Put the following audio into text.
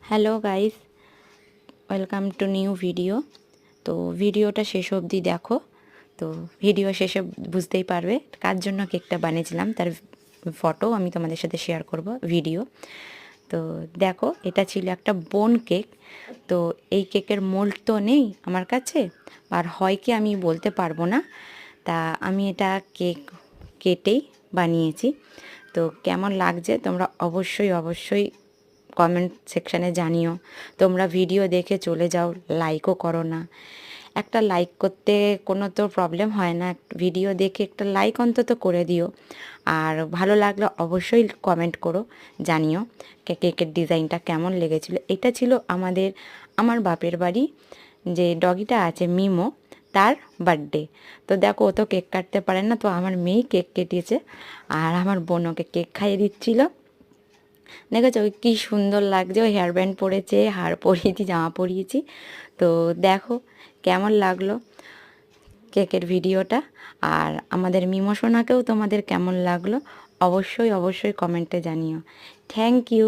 Hello guys, welcome to new video. তো ভিডিওটা শেষ অবধি দেখো। তো ভিডিও শেষে বুঝতেই পারবে কার জন্য কেকটা বানিয়েছিলাম, তার ফটো আমি তোমাদের সাথে শেয়ার করব ভিডিও। তো দেখো, এটা ছিল একটা বোন কেক। তো এই কেকের মোল্ড তো নেই আমার কাছে, আর হয় কি আমি বলতে পারবো না। তা আমি এটা কেক কেটেই বানিয়েছি। তো কেমন লাগছে তোমরা অবশ্যই অবশ্যই কমেন্ট সেকশানে জানিও। তোমরা ভিডিও দেখে চলে যাও, লাইকও করো না। একটা লাইক করতে কোনো তো প্রবলেম হয় না, ভিডিও দেখে একটা লাইক অন্তত করে দিও। আর ভালো লাগলে অবশ্যই কমেন্ট করো, জানিও কেকের ডিজাইনটা কেমন লেগেছিলো। এটা ছিল আমার বাপের বাড়ি, যে ডগিটা আছে মিমো, তার বার্থডে। তো দেখো, ও তো কেক কাটতে পারে না, তো আমার মেয়েই কেক কেটেছে আর আমার বোন ওকে কেক খাইয়ে দিচ্ছিল। দেখেছো ওই কী সুন্দর লাগছে, ওই হেয়ার ব্যান্ড পরেছে, হার পরিয়েছি, জামা পরিয়েছি। তো দেখো কেমন লাগলো কেকের ভিডিওটা। আর আমাদের মিমো সোনাকেও তোমাদের কেমন লাগলো অবশ্যই অবশ্যই কমেন্টে জানিও। Thank you.